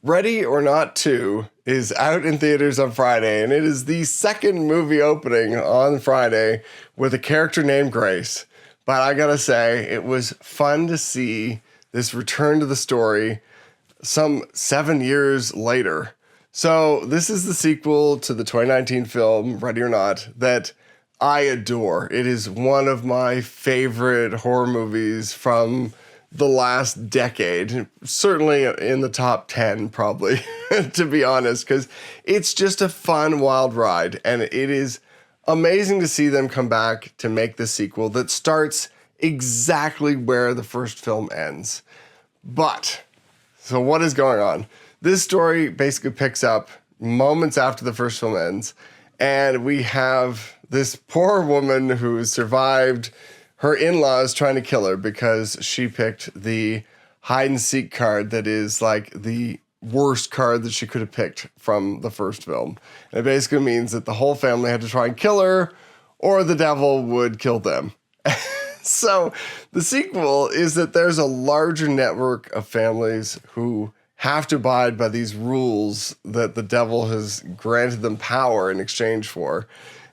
Ready or Not 2 is out in theaters on Friday, and it is the second movie opening on Friday with a character named Grace. But I gotta say, it was fun to see this return to the story some 7 years later. So this is the sequel to the 2019 film, Ready or Not, that I adore. It is one of my favorite horror movies from the last decade, certainly in the top 10 probably, to be honest, because it's just a fun, wild ride, and it is amazing to see them come back to make the sequel that starts exactly where the first film ends. But, so what is going on? This story basically picks up moments after the first film ends, and we have this poor woman who survived her in-laws trying to kill her because she picked the hide-and-seek card that is like the worst card that she could have picked from the first film. And it basically means that the whole family had to try and kill her, or the devil would kill them. So the sequel is that there's a larger network of families who have to abide by these rules that the devil has granted them power in exchange for.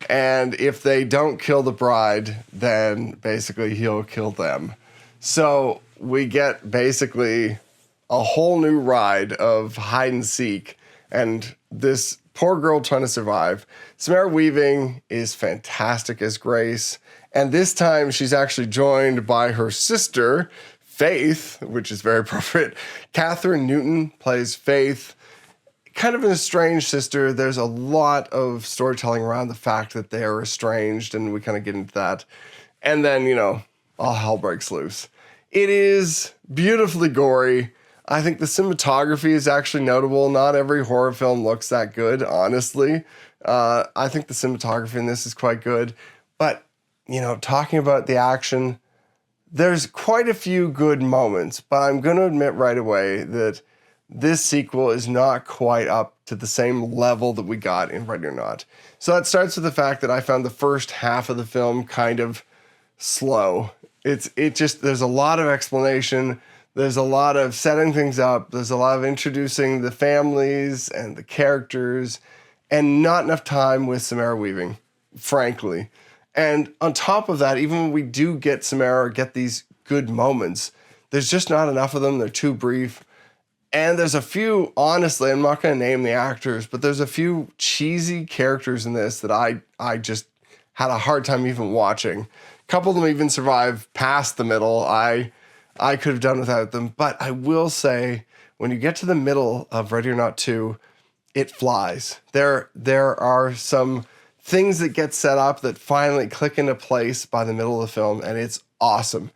And if they don't kill the bride, then basically he'll kill them. So we get basically a whole new ride of hide and seek and this poor girl trying to survive. Samara Weaving is fantastic as Grace. And this time she's actually joined by her sister, Faith, which is very appropriate. Kathryn Newton plays Faith. Kind of an estranged sister. There's a lot of storytelling around the fact that they are estranged, and we kind of get into that. And then, all hell breaks loose. It is beautifully gory. I think the cinematography is actually notable. Not every horror film looks that good, honestly. I think the cinematography in this is quite good. But, talking about the action, there's quite a few good moments, but I'm going to admit right away that this sequel is not quite up to the same level that we got in Ready or Not. So that starts with the fact that I found the first half of the film kind of slow. There's a lot of explanation. There's a lot of setting things up. There's a lot of introducing the families and the characters, and not enough time with Samara Weaving, frankly. And on top of that, even when we do get Samara, get these good moments, there's just not enough of them. They're too brief. And there's a few, honestly, I'm not going to name the actors, but there's a few cheesy characters in this that I just had a hard time even watching. A couple of them even survive past the middle. I could have done without them. But I will say, when you get to the middle of Ready or Not 2, it flies. There are some things that get set up that finally click into place by the middle of the film, and it's awesome.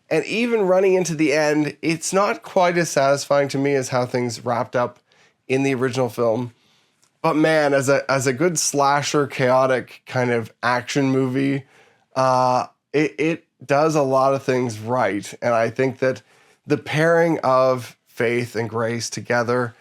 And even running into the end, it's not quite as satisfying to me as how things wrapped up in the original film. But man, as a good slasher, chaotic kind of action movie, it does a lot of things right. And I think that the pairing of Faith and Grace together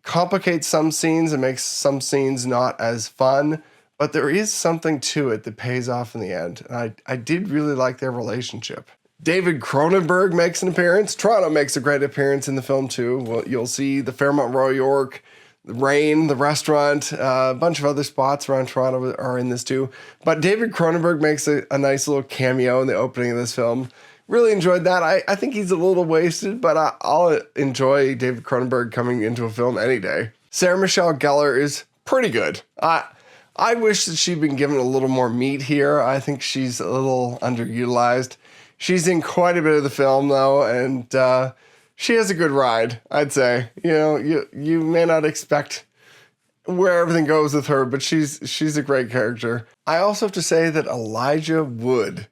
complicates some scenes and makes some scenes not as fun. But there is something to it that pays off in the end. And I did really like their relationship. David Cronenberg makes an appearance. Toronto makes a great appearance in the film too. Well, you'll see the Fairmont Royal York, the Rain, the restaurant, a bunch of other spots around Toronto are in this too. But David Cronenberg makes a nice little cameo in the opening of this film. Really enjoyed that. I think he's a little wasted, but I'll enjoy David Cronenberg coming into a film any day. Sarah Michelle Gellar is pretty good. I wish that she'd been given a little more meat here. I think she's a little underutilized. She's in quite a bit of the film, though, and she has a good ride, I'd say. You may not expect where everything goes with her, but she's a great character. I also have to say that Elijah Wood,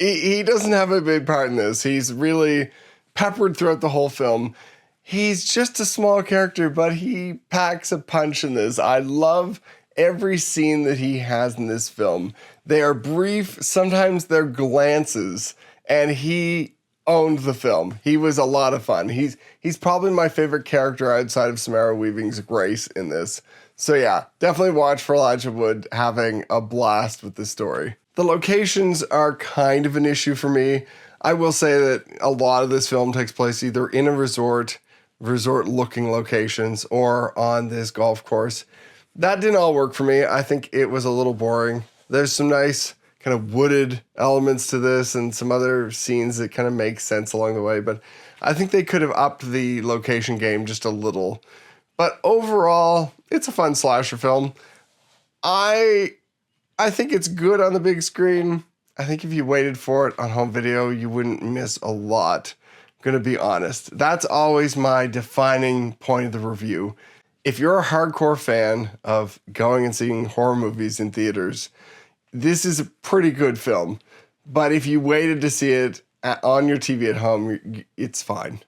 he doesn't have a big part in this. He's really peppered throughout the whole film. He's just a small character, but he packs a punch in this. I love every scene that he has in this film. They are brief, sometimes they're glances, and he owned the film. He was a lot of fun. He's probably my favorite character outside of Samara Weaving's Grace in this. So yeah, definitely watch for Elijah Wood having a blast with this story. The locations are kind of an issue for me. I will say that a lot of this film takes place either in a resort, resort looking locations or on this golf course. That didn't all work for me. I think it was a little boring. There's some nice kind of wooded elements to this and some other scenes that kind of make sense along the way, but I think they could have upped the location game just a little. But overall, it's a fun slasher film. I think it's good on the big screen. I think if you waited for it on home video, you wouldn't miss a lot. I'm gonna be honest. That's always my defining point of the review. If you're a hardcore fan of going and seeing horror movies in theaters, this is a pretty good film. But if you waited to see it on your TV at home, it's fine.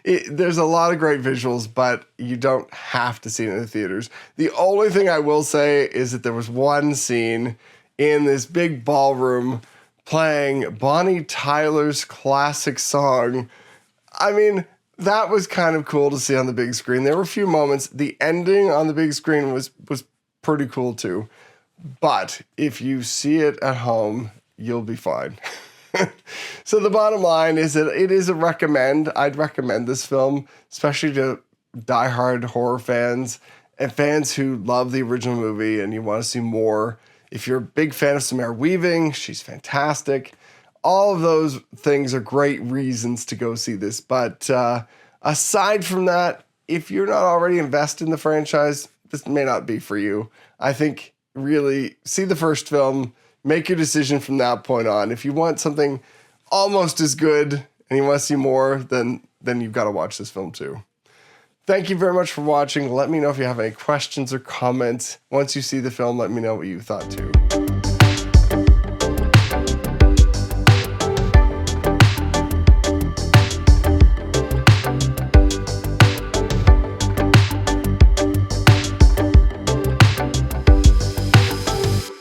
There's a lot of great visuals, but you don't have to see it in the theaters. The only thing I will say is that there was one scene in this big ballroom playing Bonnie Tyler's classic song. I mean, that was kind of cool to see on the big screen. There were a few moments. The ending on the big screen was pretty cool too. But if you see it at home, you'll be fine. So the bottom line is that it is a recommend. I'd recommend this film, especially to diehard horror fans and fans who love the original movie and you want to see more. If you're a big fan of Samara Weaving, she's fantastic. All of those things are great reasons to go see this. But aside from that, if you're not already invested in the franchise, this may not be for you. I think really see the first film, make your decision from that point on. If you want something almost as good and you want to see more, then you've got to watch this film too. Thank you very much for watching. Let me know if you have any questions or comments. Once you see the film, let me know what you thought too.